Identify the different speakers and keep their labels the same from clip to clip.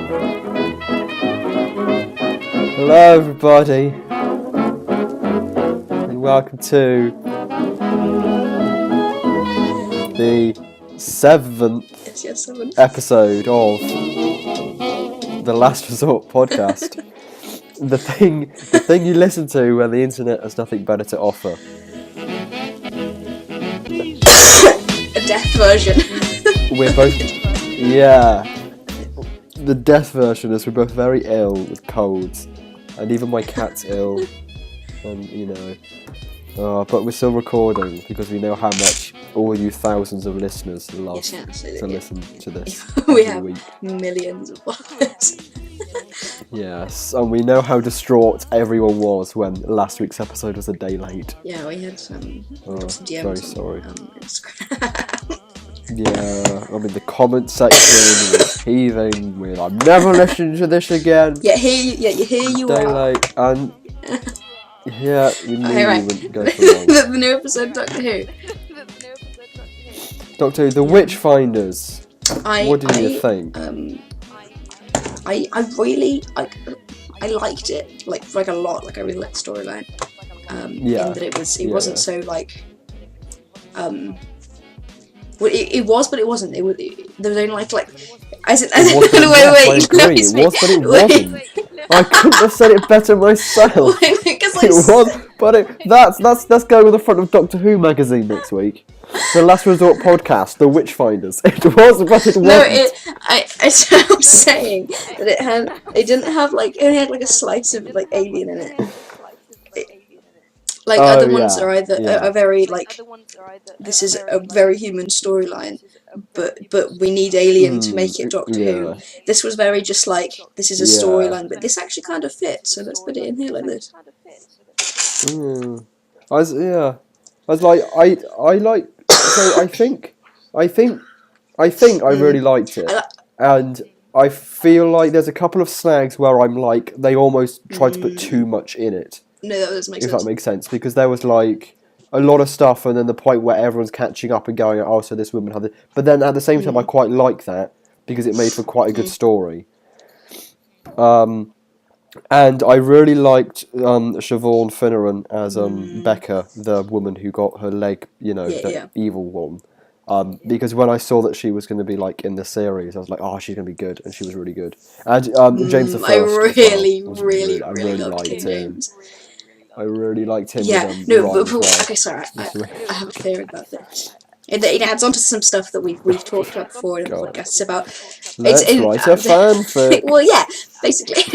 Speaker 1: Hello everybody, and welcome to the seventh episode of the Last Resort podcast. The thing you listen to when the internet has nothing better to offer.
Speaker 2: A death version.
Speaker 1: We're both, yeah, the death version is we're both very ill with colds. And even my cat's ill, and but we're still recording because we know how much all you thousands of listeners love to listen to this.
Speaker 2: We have millions of followers.
Speaker 1: Yes, and we know how distraught everyone was when last week's episode was a day late.
Speaker 2: Yeah, we had some DMs.
Speaker 1: Very sorry.
Speaker 2: On Instagram.
Speaker 1: Yeah, I mean the comment section was heaving with "I'm never listening to this again."
Speaker 2: Yeah, here you
Speaker 1: day
Speaker 2: are.
Speaker 1: Late, and yeah, we knew
Speaker 2: Okay, right.
Speaker 1: we wouldn't go for long.
Speaker 2: The new episode of Doctor Who.
Speaker 1: Doctor Who, the Witchfinders. What did you think?
Speaker 2: I really liked it like a lot. Like I really liked the storyline. In that it wasn't so like well, it was, but it wasn't. There was only like as in wait.
Speaker 1: I agree. It was, but it wasn't. I couldn't have said it better myself. It was, but let's go with the front of Doctor Who magazine next week. The Last Resort podcast, The Witchfinders. It was, but it wasn't.
Speaker 2: No, I'm saying that it didn't have it only had like a slice of like alien in it. Other ones are either very this is a very human storyline, but we need alien to make it Doctor Who. This was very just this is a storyline, but this actually kind of fits, so let's put it in here like this. I really liked it,
Speaker 1: and I feel like there's a couple of snags where I'm like they almost tried to put too much in it.
Speaker 2: No, that doesn't make sense.
Speaker 1: If that makes sense, because there was a lot of stuff, and then the point where everyone's catching up and going, "Oh, so this woman had it." But then at the same time, I quite like that because it made for quite a good story. And I really liked Siobhan Finneran as Becca, the woman who got her leg, the evil one. Because when I saw that she was going to be in the series, I was like, "Oh, she's going to be good," and she was really good. And James the First,
Speaker 2: I really liked
Speaker 1: him.
Speaker 2: James.
Speaker 1: I really liked him.
Speaker 2: Yeah, okay, sorry. I have a theory about this. It adds on to some stuff that we've talked about before in the podcast about.
Speaker 1: Let's write a fanfic.
Speaker 2: Well, yeah, basically.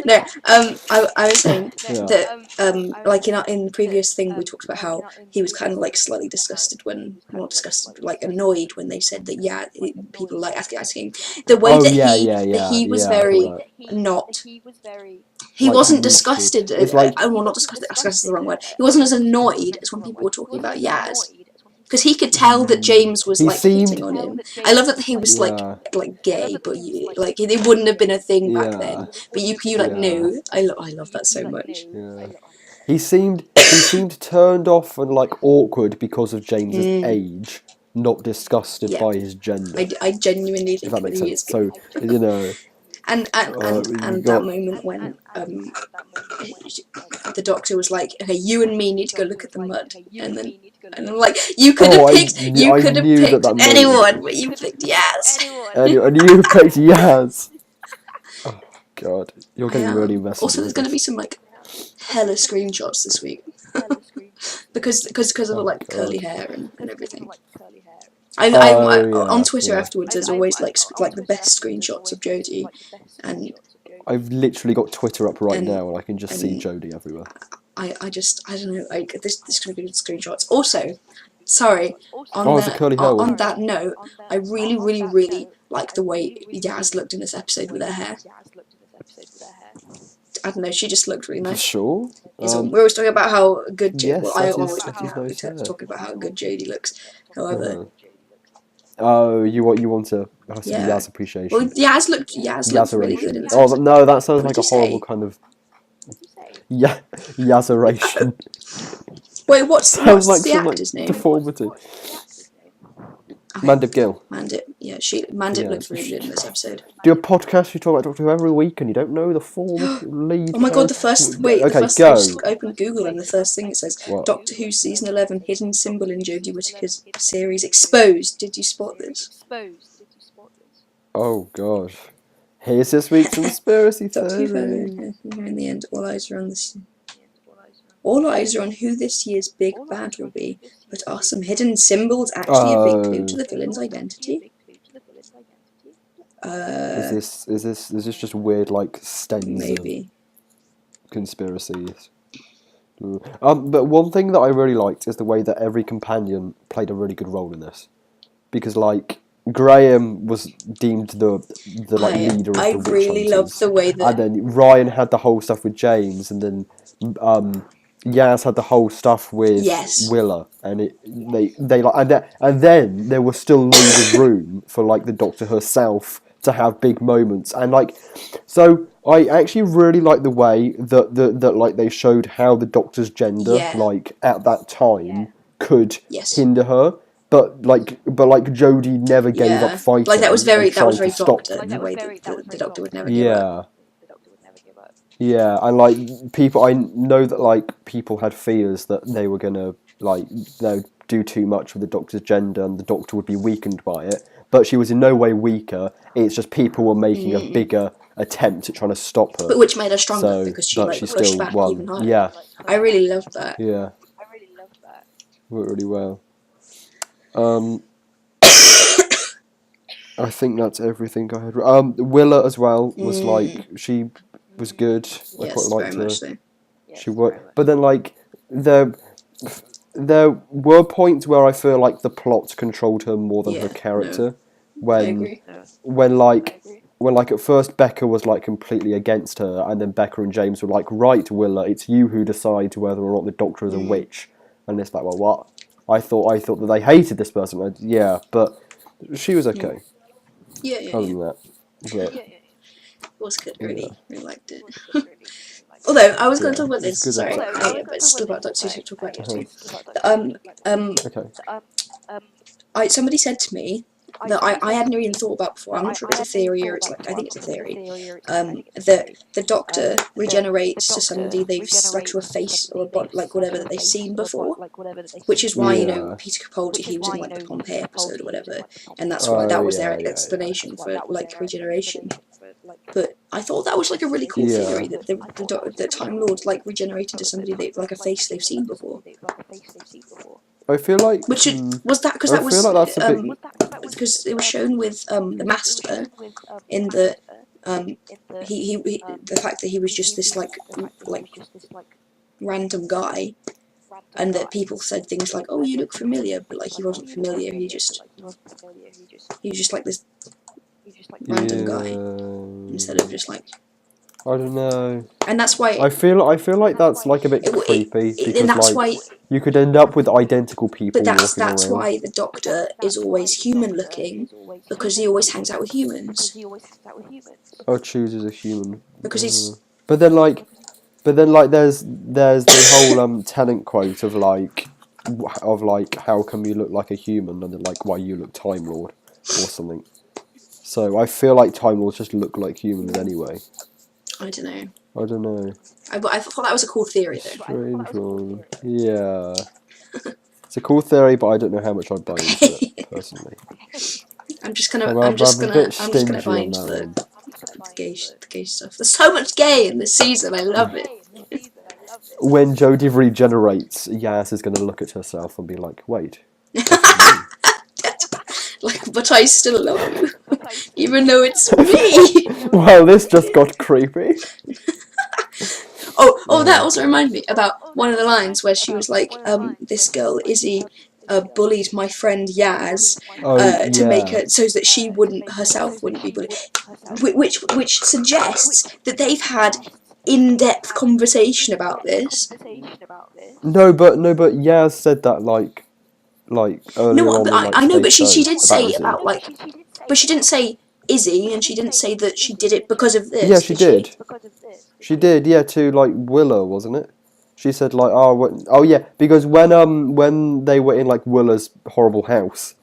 Speaker 2: No, I was saying that in the previous thing we talked about how he was kind of slightly disgusted not disgusted, annoyed when they said that people asking the way that he was very not. He wasn't disgusted. Not disgusted. Disgusted is the wrong word. He wasn't as annoyed as when people were talking about Yaz. Because he could tell that James was hitting on him. I love that he was gay, but it wouldn't have been a thing back then. But you knew. I love that so much.
Speaker 1: Yeah. He seemed turned off and awkward because of James's age, not disgusted by his gender.
Speaker 2: I genuinely think
Speaker 1: that makes
Speaker 2: he
Speaker 1: sense.
Speaker 2: is.
Speaker 1: So
Speaker 2: And that moment when the doctor was like, "Okay, you and me need to go look at the mud," and I'm like, "You could have picked anyone, but you picked Yaz."
Speaker 1: And you picked Yaz. Oh God, you're getting really messy.
Speaker 2: Also, there's going to be some hella screenshots this week because of curly hair and everything. On Twitter afterwards, there's always the best screenshots of Jodie, and
Speaker 1: I've literally got Twitter up right now, and I can just see Jodie everywhere.
Speaker 2: I don't know, this is going to be good screenshots. Also, sorry, on that note, I really, really, really like the way Yaz looked in this episode with her hair. I don't know, she just looked really nice.
Speaker 1: Sure.
Speaker 2: We were always talking about how good
Speaker 1: I always
Speaker 2: talking about how good Jodie looks. However,
Speaker 1: oh, you want to Yaz appreciation.
Speaker 2: Well, Yaz looked really good in this.
Speaker 1: Oh no, that sounds like a horrible kind of Yazeration.
Speaker 2: Wait, what's the actor's name?
Speaker 1: Deformity.
Speaker 2: Okay.
Speaker 1: Mandip Gill.
Speaker 2: Mandip looks really good in this episode.
Speaker 1: Do a podcast, you talk about Doctor Who every week and you don't know the full lead.
Speaker 2: Oh my god, the first
Speaker 1: go.
Speaker 2: I just opened Google and the first thing it says, what? Doctor Who Season 11, hidden symbol in Jodie Whittaker's series exposed. Did you spot this?
Speaker 1: Oh god. Here's this week's conspiracy theory.
Speaker 2: In the end, all eyes are on this. All eyes are on who this year's big bad will be, but are some hidden symbols actually a big clue to the villain's identity?
Speaker 1: Is this just weird like stems
Speaker 2: maybe
Speaker 1: conspiracies? But one thing that I really liked is the way that every companion played a really good role in this, because like Graham was deemed the leader of the witch hunters. I really loved the way that, and then Ryan had the whole stuff with James, and then Yaz had the whole stuff with Willa, and and then there was still loads of room for like the Doctor herself to have big moments, and like, so I actually really like the way that like they showed how the Doctor's gender like at that time could hinder her, but like Jodie never gave up fighting.
Speaker 2: Like that was very Doctor, in the way that the Doctor would never give up.
Speaker 1: Yeah, and like I know that like people had fears that they were gonna like do too much with the Doctor's gender and the Doctor would be weakened by it. But she was in no way weaker. It's just people were making a bigger attempt at trying to stop her.
Speaker 2: But which made her stronger because she pushed back even harder.
Speaker 1: Yeah.
Speaker 2: I really loved that.
Speaker 1: Yeah. Worked really well. I think that's everything I had. Willa as well was like, she was good. I quite liked her. So. She worked, but then like there were points where I feel like the plot controlled her more than her character. When like at first Becca was like completely against her, and then Becca and James were like, right, Willa, it's you who decides whether or not the Doctor is a witch. And it's like, well, what? I thought that they hated this person. But she was okay. Other than that,
Speaker 2: it was good. Really liked it. Although I was going to talk about this, sorry, but still about Doctor Who. Talk about Doctor Who. Somebody said to me that I hadn't even thought about before. I'm not sure if it's a theory or it's like, I think it's a theory. That the Doctor regenerates to somebody they've like to a face or a body, like whatever that they've seen before, which is why Peter Capaldi, he was in like the Pompeii episode or whatever, and that's why that was their explanation for like regeneration. But I thought that was like a really cool theory that the Time Lord like regenerated to somebody like a face they've seen before.
Speaker 1: I feel like
Speaker 2: was that because that was because it was shown with the Master in the he the fact that he was just this like random guy, and that people said things like, "Oh, you look familiar," but like he wasn't familiar. He was just like this random guy instead of just like.
Speaker 1: I don't know.
Speaker 2: And that's why
Speaker 1: I feel like that's like a bit creepy because and that's like you could end up with identical people.
Speaker 2: But that's why the Doctor is always human looking, because he always hangs out with humans.
Speaker 1: Or chooses a human.
Speaker 2: Because he's.
Speaker 1: But then there's the whole Tennant quote of how come you look like a human, and then like why you look Time Lord or something. So I feel like Time Lords just look like humans anyway.
Speaker 2: I don't know. I thought that was a cool theory, though.
Speaker 1: Strange one. Yeah. It's a cool theory, but I don't know how much I'd buy into it, personally.
Speaker 2: I'm gonna buy into the gay stuff. There's so much gay in this season, I love it.
Speaker 1: When Jodie regenerates, Yaz is gonna look at herself and be like, wait.
Speaker 2: Like, but I still love you, even though it's me.
Speaker 1: Well, this just got creepy.
Speaker 2: Oh, that also reminded me about one of the lines where she was like, this girl, Izzy, bullied my friend Yaz to make her, so that she herself wouldn't be bullied. Which suggests that they've had in-depth conversation about this.
Speaker 1: No, but Yaz said that like earlier on.
Speaker 2: I know, but she did say about like, but she didn't say Izzy, and she didn't say that she did it because of this.
Speaker 1: Yeah, she did. She did, yeah, to like Willa, wasn't it? She said like, oh yeah, because when they were in like Willa's horrible house,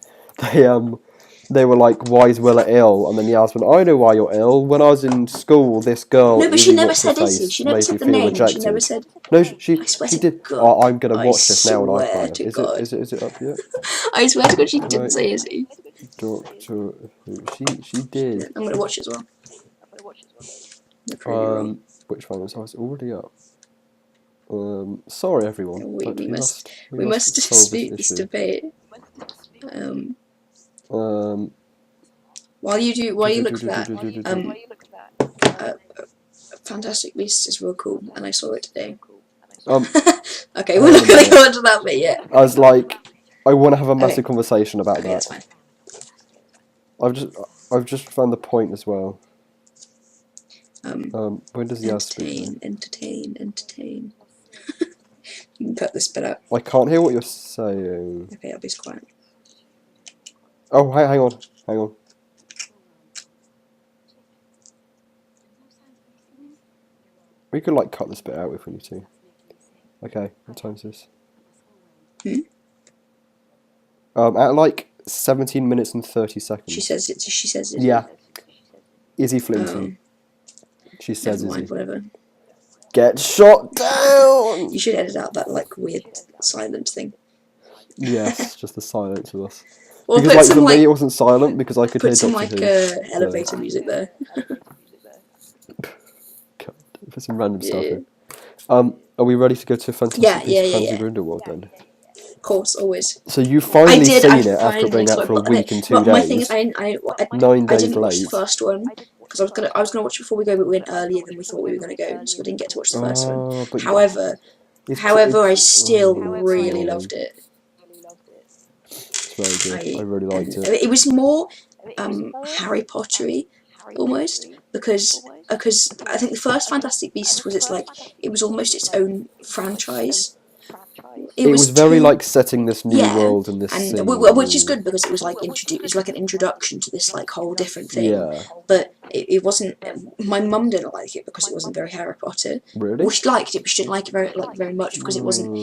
Speaker 1: they were like, "Why is Willa ill?" And then Yas went, "I know why you're ill. When I was in school, this girl,
Speaker 2: No, but she
Speaker 1: Izzy,
Speaker 2: never
Speaker 1: what's her
Speaker 2: said Izzy.
Speaker 1: face,
Speaker 2: She never
Speaker 1: made
Speaker 2: said
Speaker 1: me
Speaker 2: the
Speaker 1: feel
Speaker 2: name. She
Speaker 1: rejected."
Speaker 2: never said.
Speaker 1: No,
Speaker 2: I swear
Speaker 1: she
Speaker 2: to
Speaker 1: did.
Speaker 2: God.
Speaker 1: Oh, I'm gonna
Speaker 2: I
Speaker 1: watch this now on
Speaker 2: swear
Speaker 1: iPlayer.
Speaker 2: to God.
Speaker 1: Is it up yet?
Speaker 2: I swear to God, she didn't
Speaker 1: Right.
Speaker 2: say Izzy.
Speaker 1: Doctor Who. She did.
Speaker 2: I'm gonna watch it as well. You're probably wrong.
Speaker 1: Which one was I was already up? Sorry everyone, but
Speaker 2: We must
Speaker 1: solve
Speaker 2: dispute this debate. While you look for that, Fantastic Beasts is real cool, and I saw it today. Okay, we're not gonna go into that bit yet.
Speaker 1: I was like, I want to have a massive conversation about that.
Speaker 2: That's fine.
Speaker 1: I've just found the point as well. When does Yaz speak?
Speaker 2: Entertain. You can cut this bit out.
Speaker 1: I can't hear what you're saying.
Speaker 2: Okay, I'll be quiet.
Speaker 1: Oh, hang on. We could like cut this bit out if we need to. Okay, what time is this? At like 17 minutes and 30 seconds.
Speaker 2: She says it.
Speaker 1: Yeah. Izzy Flinton. She says
Speaker 2: Never mind,
Speaker 1: Izzy.
Speaker 2: whatever.
Speaker 1: Get shot down!
Speaker 2: You should edit out that like weird silent thing.
Speaker 1: Yes, just the silence with us.
Speaker 2: Or
Speaker 1: because like for me it wasn't silent because I could hear
Speaker 2: Doctor Who.
Speaker 1: Put some
Speaker 2: elevator music there.
Speaker 1: God, put some random stuff in. Are we ready to go to Fantastic Beasts Crimes of Grindelwald then?
Speaker 2: Of course, always.
Speaker 1: So you've finally seen it after being out for a week and 2 days.
Speaker 2: My thing is, 9 days
Speaker 1: late.
Speaker 2: Watch the first one because I was gonna watch it before we go, but we went earlier than we thought we were gonna go, so I didn't get to watch the first one. However, I still really loved it.
Speaker 1: It's very good. I really liked it.
Speaker 2: It was more Harry Pottery almost because I think the first Fantastic Beasts was it was almost its own franchise.
Speaker 1: It was very like setting this new world and this scene.
Speaker 2: Which is good because it was like it's like an introduction to this like whole different thing.
Speaker 1: Yeah.
Speaker 2: But it wasn't. My mum didn't like it because it wasn't very Harry Potter.
Speaker 1: Really?
Speaker 2: Well, she liked it, but she didn't like it very much because it wasn't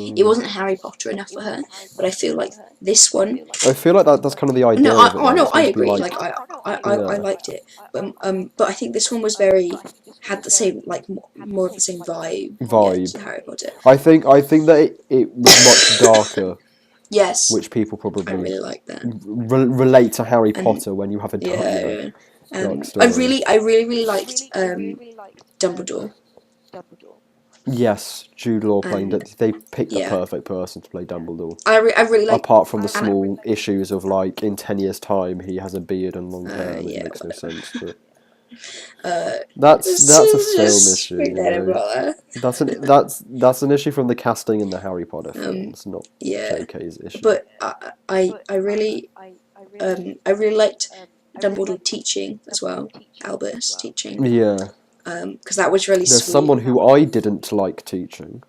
Speaker 2: Harry Potter enough for her. But I feel like this one.
Speaker 1: I feel like that's kind of the idea.
Speaker 2: I agree. I liked it, but I think this one was had the same more of the same vibe. As Harry Potter.
Speaker 1: I think that it was much darker.
Speaker 2: Yes.
Speaker 1: Which people probably
Speaker 2: I really like that.
Speaker 1: Relate to Harry Potter when you have a dark story.
Speaker 2: I really liked Dumbledore.
Speaker 1: Yes, Jude Law playing that. They picked the perfect person to play Dumbledore.
Speaker 2: I really like.
Speaker 1: Apart from the small issues of like in 10 years' time he has a beard and long hair, and it makes no sense. But that's a film issue. You know? That's an issue from the casting in the Harry Potter films, not JK's issue.
Speaker 2: But I really liked Dumbledore teaching as well. Albus teaching.
Speaker 1: Yeah.
Speaker 2: Because that was really
Speaker 1: There's
Speaker 2: sweet.
Speaker 1: someone who I didn't like teaching.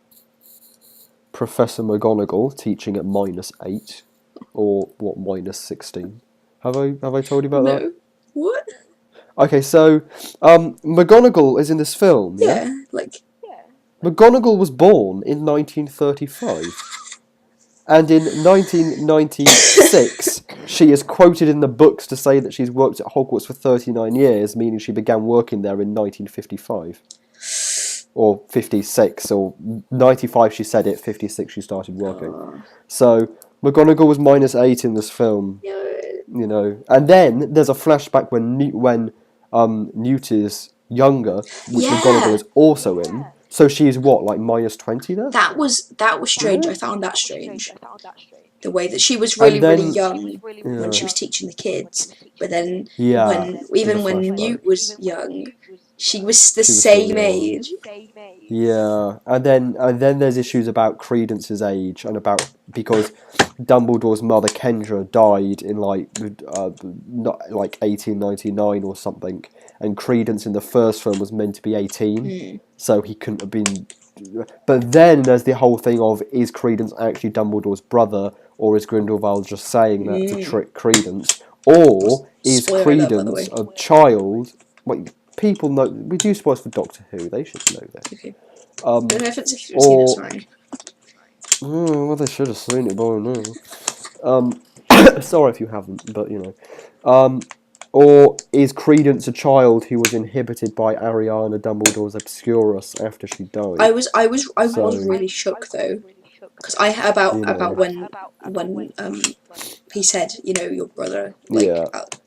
Speaker 1: Professor McGonagall teaching at -8 or what -16. Have I told you about that?
Speaker 2: No. What?
Speaker 1: Okay, so McGonagall is in this film. Yeah. McGonagall was born in 1935. And in 1996, she is quoted in the books to say that she's worked at Hogwarts for 39 years, meaning she began working there in 1955. Or 56, or 95 she said it, 56 she started working. So, McGonagall was -8 in this film. You know. And then, there's a flashback when Newt is younger, which McGonagall is also in. So she's what, like -20 there?
Speaker 2: That was strange. I found that strange. The way that she was really young when she was teaching the kids, but then when Newt was young, she was the same age.
Speaker 1: Yeah, and then there's issues about Credence's age and because Dumbledore's mother Kendra died in like 1899 or something, and Credence in the first film was meant to be 18, so he couldn't have been. But then there's the whole thing of, is Credence actually Dumbledore's brother, or is Grindelwald just saying that to trick Credence, or is Credence a child? Wait, people know, we do spoilers for Doctor Who, they should know this.
Speaker 2: Okay. Well, they
Speaker 1: should have seen it by now. Sorry if you haven't, but you know. Or is Credence a child who was inhibited by Ariana Dumbledore's Obscurus after she died?
Speaker 2: I was really shook though, because about when he said, you know, your brother, like,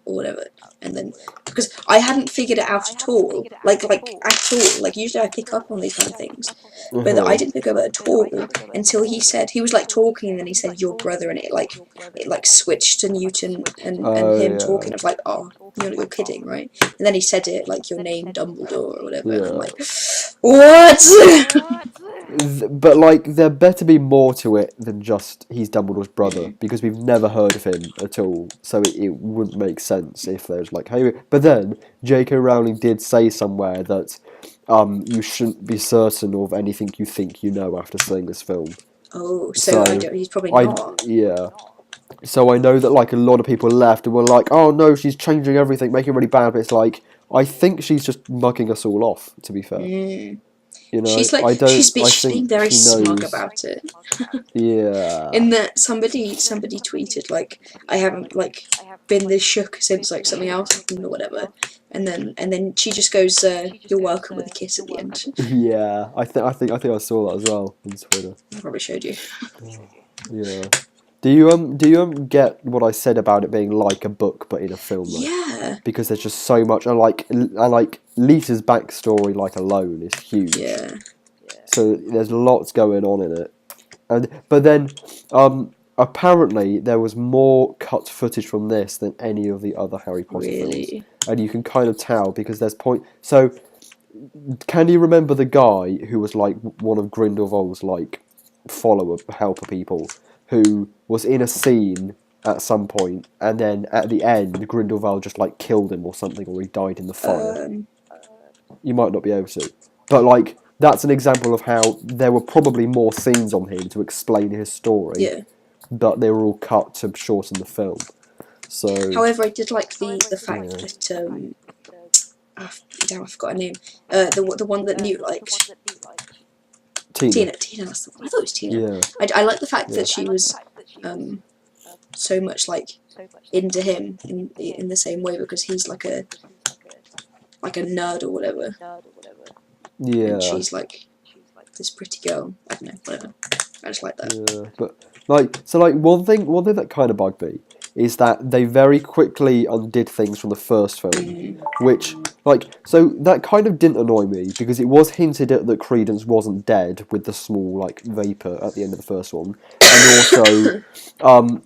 Speaker 2: or whatever, and then, because I hadn't figured it out at all, like at all, like, usually I pick up on these kind of things, but I didn't pick up it at all until he said, he was, like, talking, and then he said, your brother, and it switched to Newton and him talking, I was like, oh, you're kidding, right? And then he said it, like, your name, Dumbledore, or whatever, and I'm like, what?
Speaker 1: But, like, there better be more to it than just he's Dumbledore's brother, because we've never heard of him at all, so it wouldn't make sense if there's, like, hey... But then, J.K. Rowling did say somewhere that you shouldn't be certain of anything you think you know after seeing this film.
Speaker 2: Oh, so he's probably not.
Speaker 1: Yeah. So I know that, like, a lot of people left and were like, oh no, she's changing everything, making it really bad, but it's like, I think she's just mugging us all off, to be fair. You know,
Speaker 2: she's like, she's being very smug about it.
Speaker 1: Yeah.
Speaker 2: In that somebody tweeted, like, I haven't, like, been this shook since, like, something else happened or whatever, and then she just goes, you're welcome, with a kiss at the end.
Speaker 1: Yeah, I think I saw that as well on Twitter.
Speaker 2: I probably showed you.
Speaker 1: Yeah. Do you get what I said about it being like a book but in a film? Though?
Speaker 2: Yeah.
Speaker 1: Because there's just so much, and like Lisa's backstory, like, alone is huge.
Speaker 2: Yeah.
Speaker 1: So there's lots going on in it, but then apparently there was more cut footage from this than any of the other Harry Potter films, and you can kind of tell because there's So, can you remember the guy who was like one of Grindelwald's like helper people, who was in a scene at some point, and then at the end, Grindelwald just like killed him or something, or he died in the fire? You might not be able to, but like that's an example of how there were probably more scenes on him to explain his story, but they were all cut to shorten the film. So, however,
Speaker 2: I did like the fact that I forgot her name. The one that Newt liked. Tina, that's the one. I thought it was Tina. Yeah. I like the fact that she was so much like into him in the same way, because he's like a nerd or whatever. Yeah. And she's like this pretty girl. I don't know, whatever. I just like that.
Speaker 1: Yeah, but one thing that kind of bugged me is that they very quickly undid things from the first film, which, so that kind of didn't annoy me, because it was hinted at that Credence wasn't dead with the small, like, vapour at the end of the first one, and also,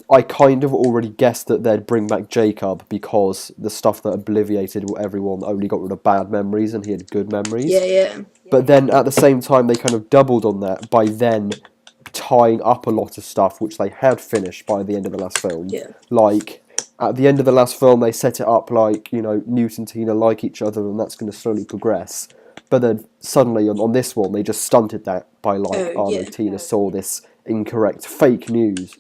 Speaker 1: I kind of already guessed that they'd bring back Jacob, because the stuff that obliviated everyone only got rid of bad memories, and he had good memories.
Speaker 2: Yeah.
Speaker 1: But then, at the same time, they kind of doubled on that by then tying up a lot of stuff which they had finished by the end of the last film.
Speaker 2: Yeah.
Speaker 1: Like, at the end of the last film, they set it up like, you know, Newt and Tina like each other, and that's going to slowly progress. But then suddenly on this one, they just stunted that by like, Tina saw this incorrect fake news.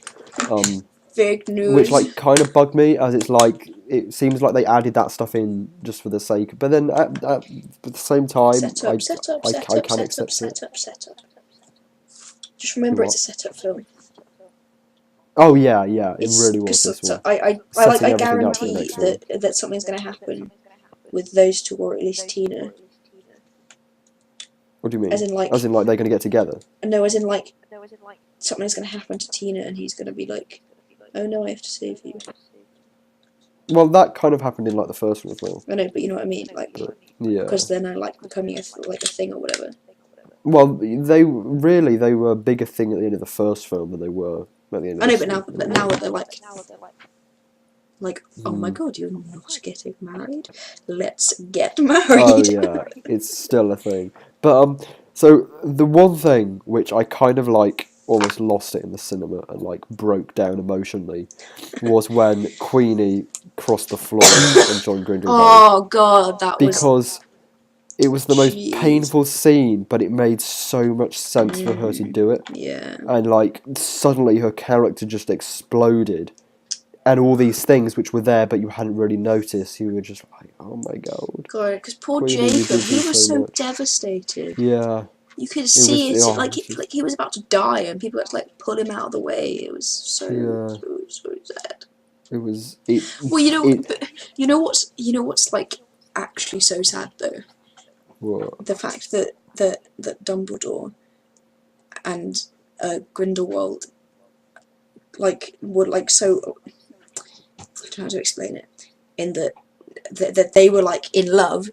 Speaker 2: Fake news.
Speaker 1: Which like kind of bugged me, as it's like, it seems like they added that stuff in just for the sake. But then at the same time, I can accept it.
Speaker 2: Just remember, it's a setup film.
Speaker 1: Oh yeah, it really was this one.
Speaker 2: I guarantee that something's going to happen with those two, or at least Tina.
Speaker 1: What do you mean? As in like they're going to get together?
Speaker 2: No, as in like something's going to happen to Tina, and he's going to be like, "Oh no, I have to save you."
Speaker 1: Well, that kind of happened in like the first one as well.
Speaker 2: I know, but you know what I mean, like, because then I like becoming a thing or whatever.
Speaker 1: Well, they were a bigger thing at the end of the first film than they were at the end of the second.
Speaker 2: But now they're like, oh my god, you're not getting married? Let's get married.
Speaker 1: Oh yeah, it's still a thing. But so the one thing which I kind of like almost lost it in the cinema and like broke down emotionally was when Queenie crossed the floor and joined Grindelwald.
Speaker 2: Oh god, that was...
Speaker 1: Because it was the most painful scene, but it made so much sense for her to do it.
Speaker 2: Yeah.
Speaker 1: And like suddenly her character just exploded, and all these things which were there but you hadn't really noticed, you were just like, oh my god.
Speaker 2: God, because poor Jacob, he was so devastated.
Speaker 1: Yeah.
Speaker 2: You could see it, like he was about to die, and people had to like pull him out of the way. It was so sad.
Speaker 1: It was
Speaker 2: Well,
Speaker 1: it.
Speaker 2: you know what's like actually so sad though,
Speaker 1: What?
Speaker 2: the fact that Dumbledore and Grindelwald were like so. I don't know how to explain it. In that they were like in love,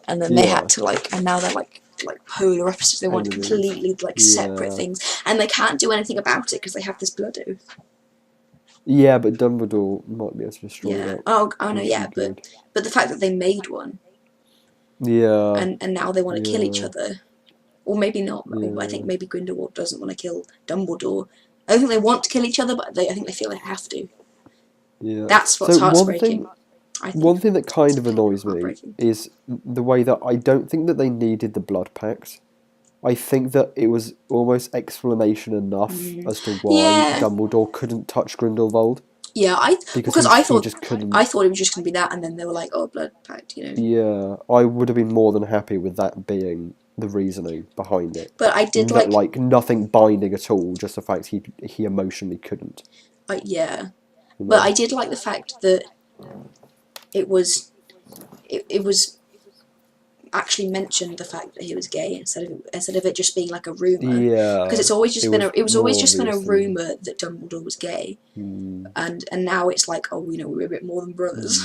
Speaker 2: and then they had
Speaker 1: Yeah.
Speaker 2: to and now they're like polar opposites. They want
Speaker 1: Enemies.
Speaker 2: completely separate
Speaker 1: Yeah.
Speaker 2: things, and they can't do anything about it because they have this blood oath.
Speaker 1: Yeah, but Dumbledore might be able to destroy
Speaker 2: Yeah.
Speaker 1: that.
Speaker 2: Oh no.
Speaker 1: If he
Speaker 2: Yeah.
Speaker 1: did.
Speaker 2: But the fact that they made one,
Speaker 1: Yeah.
Speaker 2: and now they want to kill each
Speaker 1: Yeah.
Speaker 2: other, or maybe not. Or I think
Speaker 1: Yeah.
Speaker 2: maybe Grindelwald doesn't want to kill Dumbledore. I don't think they want to kill each other, but I think they feel they have to.
Speaker 1: Yeah.
Speaker 2: That's what's
Speaker 1: So
Speaker 2: heartbreaking. I think.
Speaker 1: one thing that kind of annoys me
Speaker 2: Heartbreaking.
Speaker 1: is the way that I don't think that they needed the blood pact. I think that it was almost explanation enough as to why
Speaker 2: Yeah.
Speaker 1: Dumbledore couldn't touch Grindelwald.
Speaker 2: Yeah,
Speaker 1: Because
Speaker 2: I
Speaker 1: he
Speaker 2: thought
Speaker 1: just couldn't.
Speaker 2: I thought it was just gonna be that, and then they were like, "Oh, blood pact,"
Speaker 1: Yeah, I would have been more than happy with that being the reasoning behind it.
Speaker 2: But I did
Speaker 1: like nothing binding at all, just the fact he emotionally couldn't.
Speaker 2: Yeah,
Speaker 1: You know?
Speaker 2: but I did like the fact that it was actually mentioned the fact that he was gay instead of it just being like a rumor.
Speaker 1: Yeah,
Speaker 2: because it's always just it was always just been a
Speaker 1: obvious.
Speaker 2: rumor that Dumbledore was gay, and now it's like, oh, we're a bit more than brothers.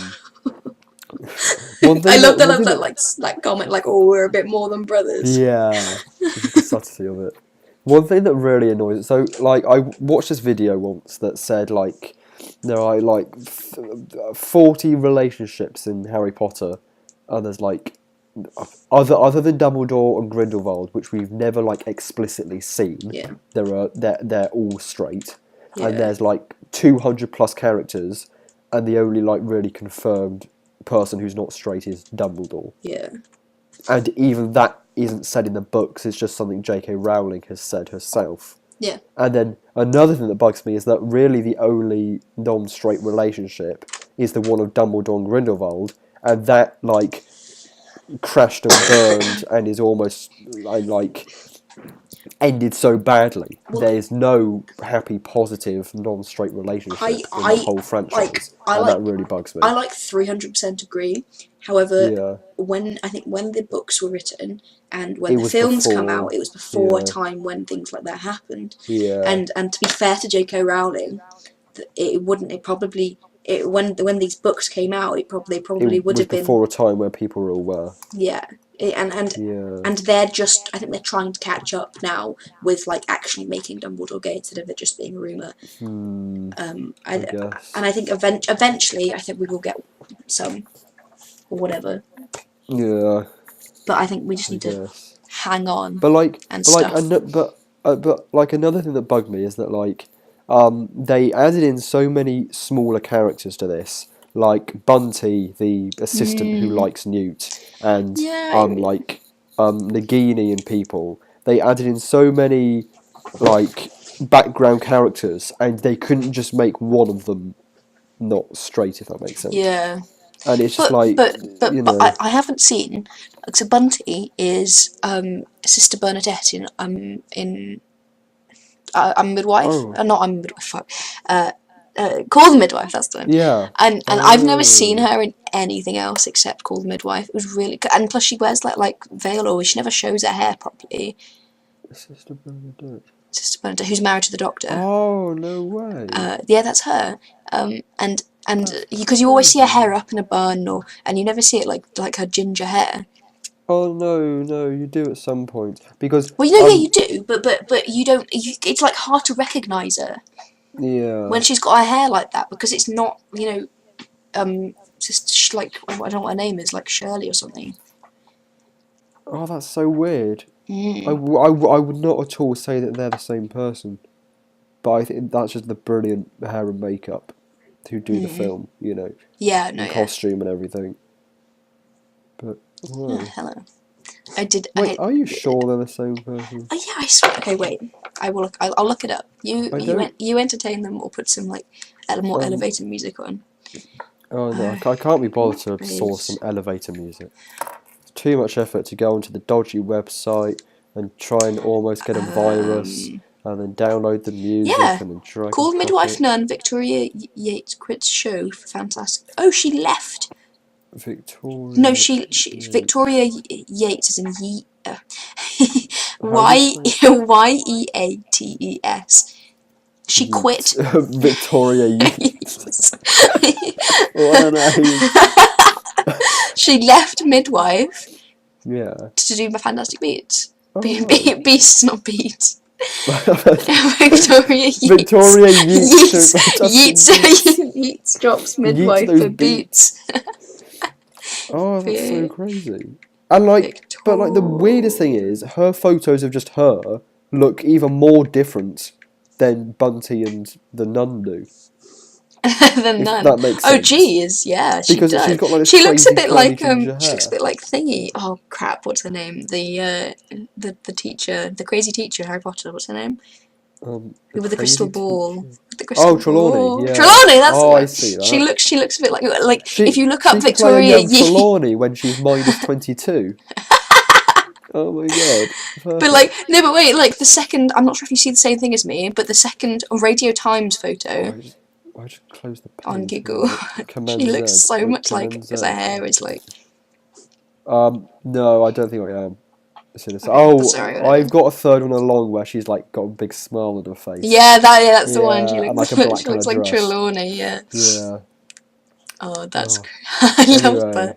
Speaker 2: I love that comment, like, oh, we're a bit more than brothers.
Speaker 1: Yeah, the subtlety of it. One thing that really annoys. So, like, I watched this video once that said like there are like 40 relationships in Harry Potter, and there's like other than Dumbledore and Grindelwald, which we've never like explicitly seen.
Speaker 2: Yeah.
Speaker 1: They're all straight,
Speaker 2: Yeah.
Speaker 1: and there's like 200 plus characters, and the only like really confirmed person who's not straight is Dumbledore.
Speaker 2: Yeah.
Speaker 1: And even that isn't said in the books, it's just something J.K. Rowling has said herself.
Speaker 2: Yeah.
Speaker 1: And then another thing that bugs me is that really the only non-straight relationship is the one of Dumbledore and Grindelwald, and that like crashed and burned and is almost like ended so badly.
Speaker 2: Well,
Speaker 1: there's no happy, positive, non-straight relationship in the whole franchise, that really bugs me.
Speaker 2: I 300% agree. However, when the books were written and when the films come out, it was before a time when things like that happened.
Speaker 1: Yeah.
Speaker 2: And to be fair to J.K. Rowling, when these books came out, they probably would have been
Speaker 1: before a time where people all were.
Speaker 2: Yeah. And they're just, I think they're trying to catch up now with like actually making Dumbledore gay instead of it just being a rumor. And I think eventually I think we will get some or whatever.
Speaker 1: Yeah.
Speaker 2: But I think we just need to hang on.
Speaker 1: But like,
Speaker 2: but
Speaker 1: like another thing that bugged me is that like, they added in so many smaller characters to this. Like Bunty, the assistant who likes Newt, and Nagini and people. They added in so many like background characters, and they couldn't just make one of them not straight, if that makes sense.
Speaker 2: Yeah.
Speaker 1: And it's just
Speaker 2: but I haven't seen. So Bunty is Sister Bernadette in I'm a Midwife. Not I'm a Midwife. Fuck. Call the Midwife, that's the one.
Speaker 1: Yeah.
Speaker 2: And I've never seen her in anything else except Call the Midwife. It was really good. And plus she wears like veil, or she never shows her hair properly.
Speaker 1: Sister Bernadette.
Speaker 2: Sister Bernadette, who's married to the Doctor.
Speaker 1: Oh, no way.
Speaker 2: Yeah, that's her. And because you always see her hair up in a bun, and you never see it like her ginger hair.
Speaker 1: Oh no, you do at some point because.
Speaker 2: Well, yeah, you do, but you don't. It's like hard to recognise her.
Speaker 1: Yeah.
Speaker 2: When she's got her hair like that, because it's not, just like, I don't know what her name is, like Shirley or something.
Speaker 1: Oh, that's so weird. I would not at all say that they're the same person, but I think that's just the brilliant hair and makeup who do the film,
Speaker 2: Yeah, no,
Speaker 1: costume and everything. But
Speaker 2: hello.
Speaker 1: Wait, are you sure they're the same person?
Speaker 2: Oh yeah, I swear. Okay, wait. I'll look it up. You entertain them, or put some like more elevator music on.
Speaker 1: Oh no, I can't be bothered to source some elevator music. It's too much effort to go onto the dodgy website and try and almost get a virus and then download the music
Speaker 2: Yeah.
Speaker 1: and then drag
Speaker 2: Called
Speaker 1: and
Speaker 2: midwife
Speaker 1: it.
Speaker 2: nun Victoria Yates quits show for fantastic. Oh, she left.
Speaker 1: Victoria.
Speaker 2: No, she Victoria Yates is in
Speaker 1: How do you spell
Speaker 2: Yeates. She quit.
Speaker 1: Victoria Yeats. What a name.
Speaker 2: She left midwife.
Speaker 1: Yeah.
Speaker 2: To do my fantastic beats.
Speaker 1: Oh,
Speaker 2: Beasts, not beats. Victoria Yeats.
Speaker 1: Victoria Yeats.
Speaker 2: Yeats drops midwife for beats.
Speaker 1: Oh, that's so crazy. And but the weirdest thing is, her photos of just her look even more different than Bunty and the nun do.
Speaker 2: The nun.
Speaker 1: That makes sense.
Speaker 2: Oh, geez, yeah, she
Speaker 1: because
Speaker 2: does.
Speaker 1: she's got like this
Speaker 2: she looks a bit like
Speaker 1: she looks
Speaker 2: a bit like Thingy. Oh crap, what's her name? The teacher, the crazy teacher, Harry Potter. What's her name? With the crystal ball.
Speaker 1: Trelawney. Yeah.
Speaker 2: Trelawney, that's the one.
Speaker 1: I see that.
Speaker 2: She looks a bit like if you look up Victoria Yeats.
Speaker 1: Trelawney when she's -22. Oh my god. Perfect.
Speaker 2: But wait, the second, I'm not sure if you see the same thing as me, but the second Radio Times photo
Speaker 1: I just closed the page
Speaker 2: on Google, she looks so much like, because her hair is like...
Speaker 1: No, I don't think I am.
Speaker 2: Okay, sorry,
Speaker 1: I've got a third one along where she's got a big smile on her face.
Speaker 2: Yeah, that's the one. She looks,
Speaker 1: like
Speaker 2: she looks like Trelawney, yeah.
Speaker 1: Yeah.
Speaker 2: Oh, that's great. I love that.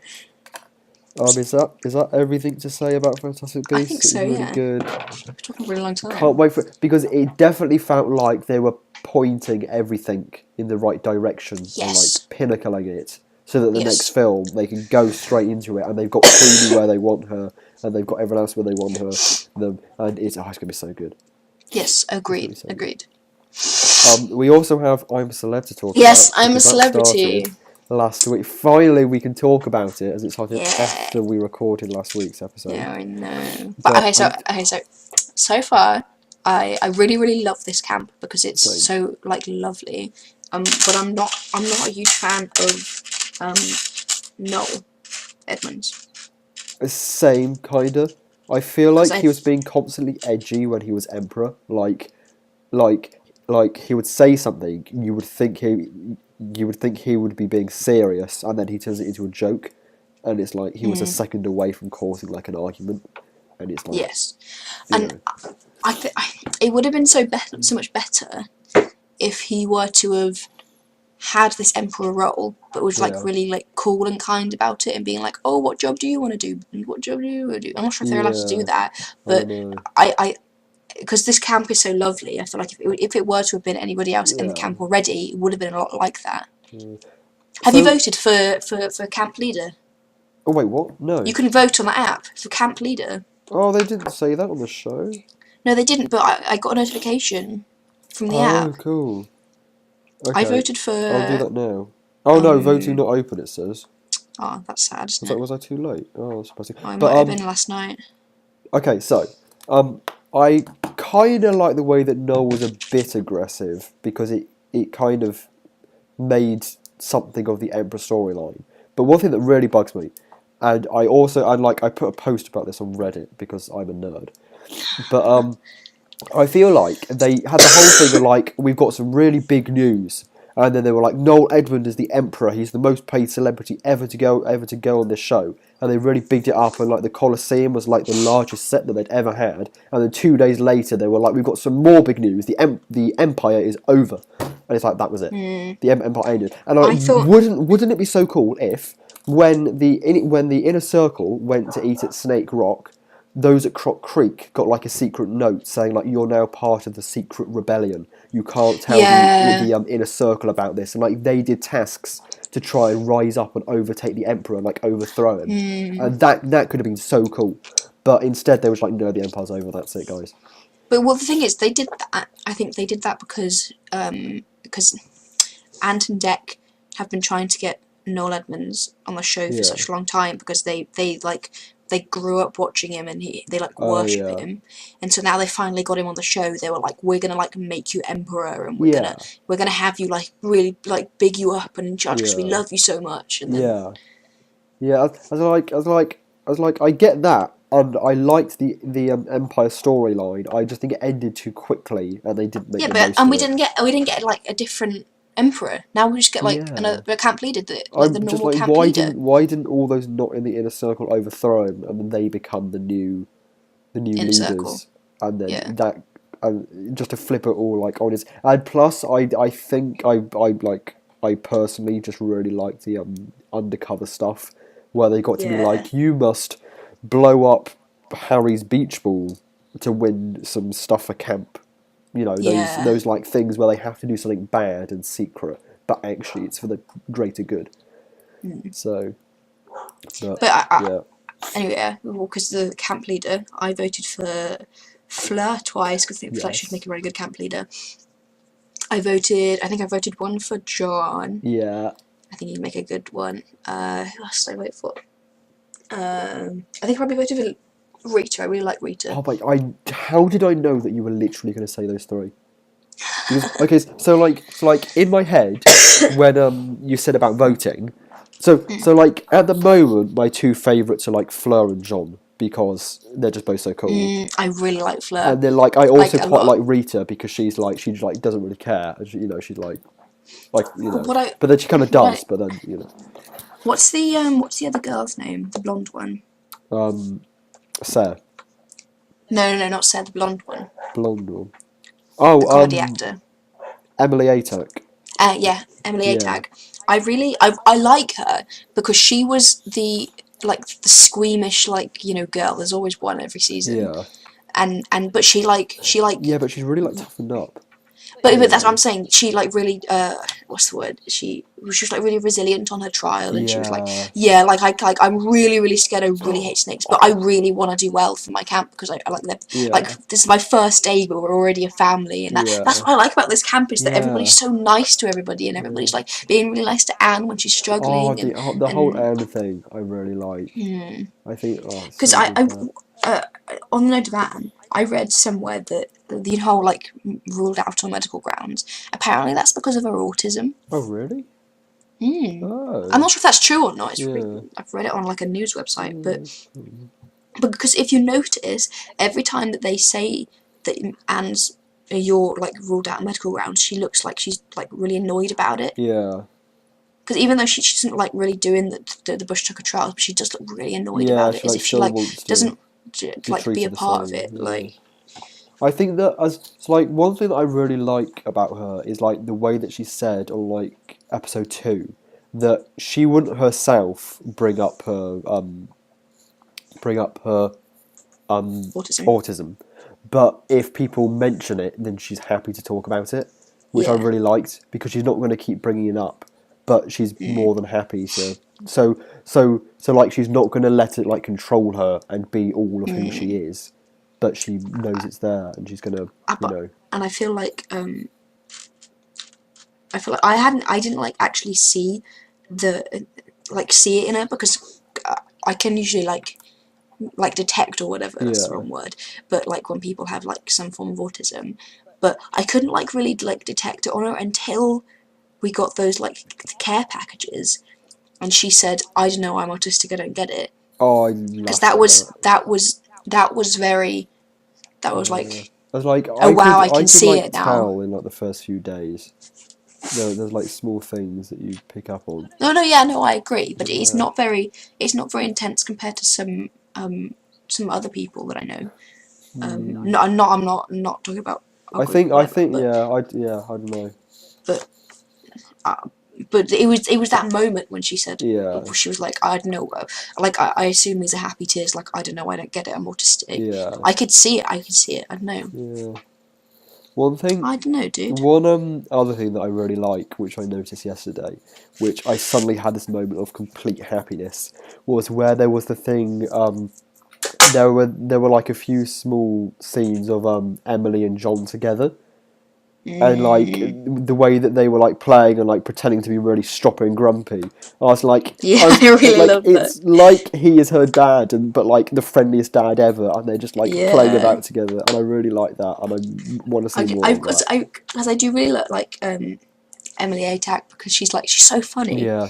Speaker 1: Is that everything to say about Fantastic Beasts?
Speaker 2: I think so,
Speaker 1: really
Speaker 2: yeah.
Speaker 1: Good.
Speaker 2: We're talking for a really long time.
Speaker 1: Can't wait for it, because it definitely felt like they were pointing everything in the right direction and pinnacling it, so that the next film they can go straight into it, and they've got Phoebe where they want her, and they've got everyone else where they want them, and it's going to be so good.
Speaker 2: Yes, agreed.
Speaker 1: We also have I'm a Celeb to talk about.
Speaker 2: Yes, I'm a Celebrity.
Speaker 1: Last week, finally we can talk about it, as it started after we recorded last week's episode.
Speaker 2: Yeah, I know. But so far, I really, really love this camp because it's so lovely. But I'm not a huge fan of Noel Edmonds.
Speaker 1: Same kinda. I feel like he was being constantly edgy when he was Emperor. Like he would say something, you would think he would be being serious, and then he turns it into a joke, and it's like he was a second away from causing an argument, and it's like
Speaker 2: and it would have been so much better if he were to have had this Emperor role, but was really cool and kind about it, and being like, oh, what job do you want to do? What job do you want to do? I'm not sure if they're allowed to do that, but I because this camp is so lovely, I feel like if it were to have been anybody else in the camp already, it would have been a lot like that. Have you voted for camp leader?
Speaker 1: Oh wait, what? No.
Speaker 2: You can vote on the app for camp leader.
Speaker 1: Oh, they didn't say that on the show?
Speaker 2: No, they didn't, but I got a notification from the app.
Speaker 1: Oh, cool. Okay.
Speaker 2: I voted for...
Speaker 1: I'll do that now. Oh no, voting not open, it says.
Speaker 2: Oh, that's sad, isn't it?
Speaker 1: Was I too late? Oh, I was supposed to...
Speaker 2: I might have been last night.
Speaker 1: Okay, so... I kind of like the way that Noel was a bit aggressive, because it kind of made something of the Emperor storyline. But one thing that really bugs me, and I put a post about this on Reddit because I'm a nerd, but I feel like they had the whole thing of we've got some really big news, and then they were like, Noel Edmund is the Emperor, he's the most paid celebrity ever to go on this show, and they really bigged it up, and the Colosseum was the largest set that they'd ever had, and then 2 days later they were like, we've got some more big news, the Empire is over, and it's that was it. The Empire ended, and I thought, wouldn't it be so cool if when the Inner Circle went to eat at Snake Rock, those at Croc Creek got a secret note saying you're now part of the secret rebellion. You can't tell the Inner Circle about this, and they did tasks to try and rise up and overtake the Emperor and overthrow him, and that could have been so cool. But instead they was no, the Empire's over. That's it, guys.
Speaker 2: But the thing is, they did that. I think they did that because Ant and Dec have been trying to get Noel Edmonds on the show for such a long time, because they grew up watching him, and they worship him, and so now they finally got him on the show. They were like, we're gonna make you Emperor, and we're gonna have you really big you up and in charge because we love you so much. And then...
Speaker 1: I was like, I get that, I liked the Empire storyline. I just think it ended too quickly, and they didn't make the most of
Speaker 2: we
Speaker 1: it.
Speaker 2: didn't get like a different emperor. Now we just get like a camp leader, the normal
Speaker 1: just
Speaker 2: camp leader.
Speaker 1: Why didn't all those not in the inner circle overthrow him, and then they become the new leaders,
Speaker 2: circle.
Speaker 1: and then that just to flip it all like on his. And plus, I think I personally just really like the undercover stuff where they got to be like, you must blow up Harry's beach ball to win some stuff for camp. You know, those like things where they have to do something bad and secret, but actually it's for the greater good. So,
Speaker 2: anyway, because the camp leader, I voted for Fleur twice because I think Fleur should make a very good camp leader. I think I voted one for John.
Speaker 1: Yeah.
Speaker 2: I think he'd make a good one. Who else did I vote for? I think I probably voted for Rita. I really like Rita.
Speaker 1: Oh my! How did I know that you were literally going to say those three? Because, okay, so like in my head, when you said about voting, so like at the moment my two favourites are like Fleur and John because they're just both so cool.
Speaker 2: I really like Fleur.
Speaker 1: And then like I also quite like Rita because she doesn't really care. You know, she's like you know. But then she kind of does. But then you know.
Speaker 2: What's the other girl's name? The blonde one.
Speaker 1: Sarah.
Speaker 2: No, not Sarah. The blonde one.
Speaker 1: Blonde one. Oh,
Speaker 2: the comedy actor.
Speaker 1: Emily Atack.
Speaker 2: Emily Atack. I like her because she was the squeamish girl. There's always one every season.
Speaker 1: Yeah.
Speaker 2: But she
Speaker 1: yeah, but she's really toughened up.
Speaker 2: But that's what I'm saying. She really what's the word? She was just really resilient on her trial, and she was I'm really scared. I really hate snakes, but I really want to do well for my camp because I like them. This is my first day, but we're already a family, and that's what I like about this camp is that everybody's so nice to everybody, and everybody's being really nice to Anne when she's struggling.
Speaker 1: The whole Anne thing I really like. I think
Speaker 2: because on the note of Anne, I read somewhere that the whole ruled out on medical grounds. Apparently, that's because of her autism.
Speaker 1: Oh, really?
Speaker 2: Oh. I'm not sure if that's true or not. I've read it on a news website, but because if you notice, every time that they say that Anne's you're ruled out on medical grounds, she looks like she's really annoyed about it.
Speaker 1: Yeah.
Speaker 2: Because even though she isn't really doing the Bush Tucker trials, but she does look really annoyed about it, as if she doesn't be a part of it.
Speaker 1: I think that one thing that I really like about her is the way that she said on episode 2 that she wouldn't herself bring up her autism, but if people mention it, then she's happy to talk about it, which I really liked because she's not going to keep bringing it up, but she's more than happy to. So she's not going to let it control her and be all of who she is. But she knows it's there, and she's gonna,
Speaker 2: And I feel like I didn't actually see see it in her because I can usually detect or whatever. That's the wrong word. But when people have some form of autism, but I couldn't really detect it on her until we got those care packages, and she said, "I don't know, I'm autistic. I don't get it."
Speaker 1: Oh, I love because
Speaker 2: that was very. That was
Speaker 1: I was
Speaker 2: I can see it now.
Speaker 1: Tell in the first few days. There's small things that you pick up on.
Speaker 2: No, I agree, but it's not very intense compared to some other people that I know. I'm not talking about.
Speaker 1: I don't know.
Speaker 2: But it was that moment when she said, she was I don't know, I assume these are happy tears, I don't know, I don't get it, I'm autistic.
Speaker 1: Yeah.
Speaker 2: I could see it, I don't know.
Speaker 1: Yeah. One thing...
Speaker 2: I don't know, dude.
Speaker 1: One other thing that I really like, which I noticed yesterday, which I suddenly had this moment of complete happiness, was where there was the thing, there were a few small scenes of Emily and John together. And the way that they were playing and pretending to be really stroppy and grumpy, I was
Speaker 2: I really love that.
Speaker 1: It's like he is her dad, but the friendliest dad ever, and they're just playing about together, and I really like that, and I want to see more.
Speaker 2: Because I do really like Emily Atack because she's so funny.
Speaker 1: Yeah.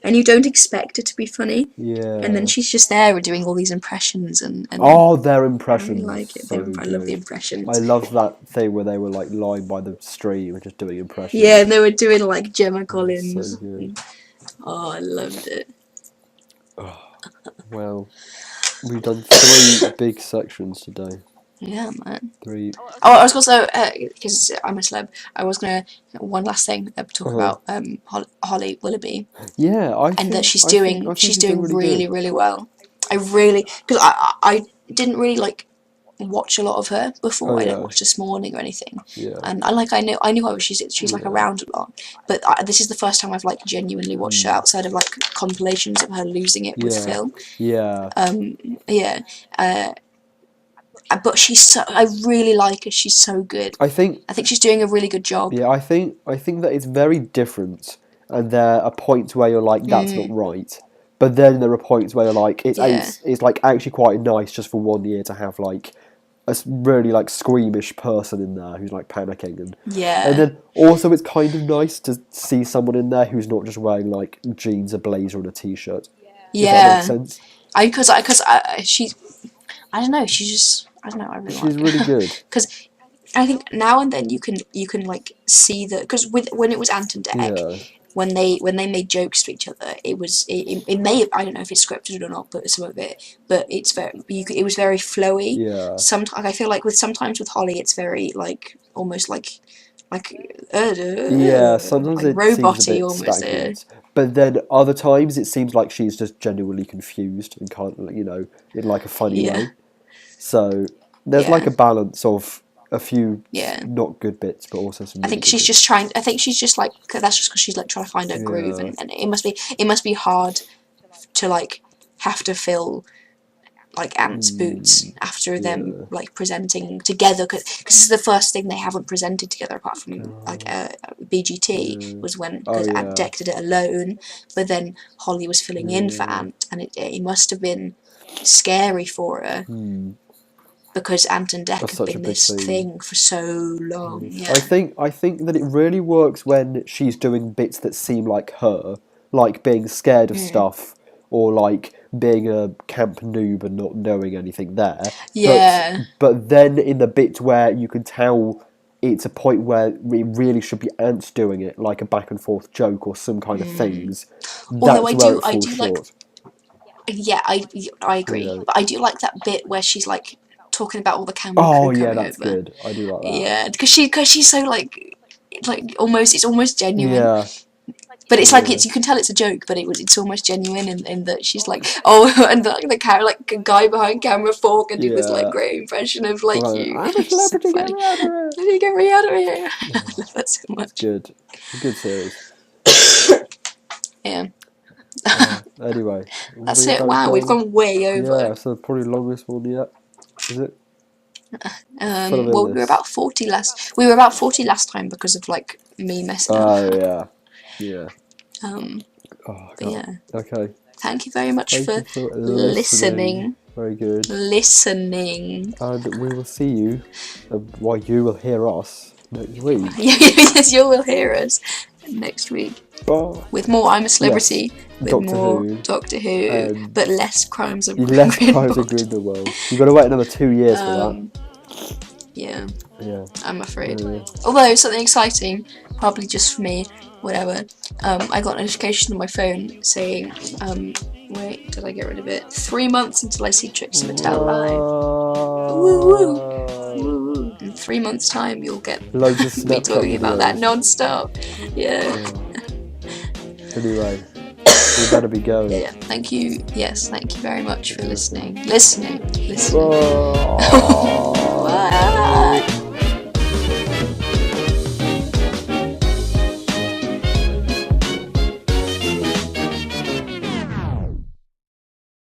Speaker 2: and you don't expect it to be funny.
Speaker 1: Yeah.
Speaker 2: And then she's just there doing all these impressions and
Speaker 1: their impressions.
Speaker 2: I really like it.
Speaker 1: So
Speaker 2: I love the impressions.
Speaker 1: I love that thing where they were like lying by the stream and just doing impressions.
Speaker 2: Yeah, and they were doing like Gemma Collins.
Speaker 1: So good.
Speaker 2: Oh, I loved it.
Speaker 1: Well, we've done 3 big sections today.
Speaker 2: Yeah, man.
Speaker 1: 3.
Speaker 2: Oh, I was also because I'm a celeb. I was gonna one last thing talk about Holly Willoughby.
Speaker 1: Yeah,
Speaker 2: and that she's doing really
Speaker 1: good.
Speaker 2: really well. I really because I didn't really like watch a lot of her before. I didn't watch This Morning or anything.
Speaker 1: Yeah.
Speaker 2: And I knew her. She's like around a lot. But this is the first time I've like genuinely watched her outside of like compilations of her losing it with Phil.
Speaker 1: Yeah.
Speaker 2: But I really like her. She's so good. I think she's doing a really good job.
Speaker 1: Yeah, I think that it's very different, and there are points where you're like, that's not right. But then there are points where you're like, it's like actually quite nice just for 1 year to have like a really like squeamish person in there who's like panicking and then also it's kind of nice to see someone in there who's not just wearing like jeans, a blazer, and a t-shirt.
Speaker 2: Yeah.
Speaker 1: Does that make sense?
Speaker 2: Because she's I don't know. She's I really
Speaker 1: She's
Speaker 2: like her.
Speaker 1: really good.
Speaker 2: Because I think now and then you can like see that because when it was Ant and Dec, when they made jokes to each other, it may have, I don't know if it's scripted or not, but some of it, but it was very flowy.
Speaker 1: Yeah.
Speaker 2: Sometimes I feel like sometimes with Holly it's very like almost like
Speaker 1: sometimes
Speaker 2: like
Speaker 1: it
Speaker 2: robot-y
Speaker 1: seems a bit
Speaker 2: almost.
Speaker 1: stagnant. But then other times it seems like she's just genuinely confused and can't, in like a funny way. So there's like a balance of a few not good bits, but also some.
Speaker 2: I think she's just trying. I think she's just like that's just because she's like trying to find her groove, and it must be hard to like have to fill like Ant's boots after them like presenting together because this is the first thing they haven't presented together apart from like BGT was when because Ant Dec did it alone, but then Holly was filling in for Ant, and it must have been scary for her. Because Ant and Dec have been this thing for so long. Yeah.
Speaker 1: I think that it really works when she's doing bits that seem like her, like being scared of stuff, or like being a camp noob and not knowing anything there.
Speaker 2: Yeah.
Speaker 1: But then in the bits where you can tell it's a point where it really should be Ant doing it, like a back and forth joke or some kind of things.
Speaker 2: Although
Speaker 1: that's where it falls short.
Speaker 2: I agree. But I do like that bit where she's like talking about all the camera crew coming
Speaker 1: that's
Speaker 2: over.
Speaker 1: good. I do like that.
Speaker 2: Yeah, because she's so like it's almost genuine.
Speaker 1: Yeah.
Speaker 2: But it's like you can tell it's a joke, but it's almost genuine in that she's like and the camera like a guy behind camera 4 can do this like great impression of like you.
Speaker 1: I'm a celebrity, get me out of here.
Speaker 2: Get me out of here. I love that so much.
Speaker 1: Good series.
Speaker 2: Yeah.
Speaker 1: Anyway,
Speaker 2: that's it. Wow, we've gone way over.
Speaker 1: Yeah, so probably the longest one yet. Is it?
Speaker 2: Well, we were about 40 last. We were about 40 last time because of like me messing up.
Speaker 1: Oh yeah.
Speaker 2: Yeah.
Speaker 1: Okay.
Speaker 2: Thank you very much for listening.
Speaker 1: Very good.
Speaker 2: Listening.
Speaker 1: And we will see you. You will hear us next week.
Speaker 2: Yes, you will hear us next week.
Speaker 1: Bye.
Speaker 2: With more I'm a Celebrity, with
Speaker 1: Doctor
Speaker 2: more
Speaker 1: Who.
Speaker 2: Doctor Who, but less Crimes of
Speaker 1: Less
Speaker 2: Grindelwald.
Speaker 1: Crimes of Grindelwald. You've got to wait another 2 years for that.
Speaker 2: Yeah.
Speaker 1: Yeah.
Speaker 2: I'm afraid. Although something exciting, probably just for me, whatever. I got a notification on my phone saying, wait, did I get rid of it? 3 months until I see Trixie Mattel live. Woo woo. Woo woo. In 3 months' time, you'll get
Speaker 1: loads of
Speaker 2: me talking about that non-stop. Yeah.
Speaker 1: Anyway, we better be going.
Speaker 2: Yeah. Thank you. Yes, thank you very much for listening. Listening.
Speaker 1: Oh.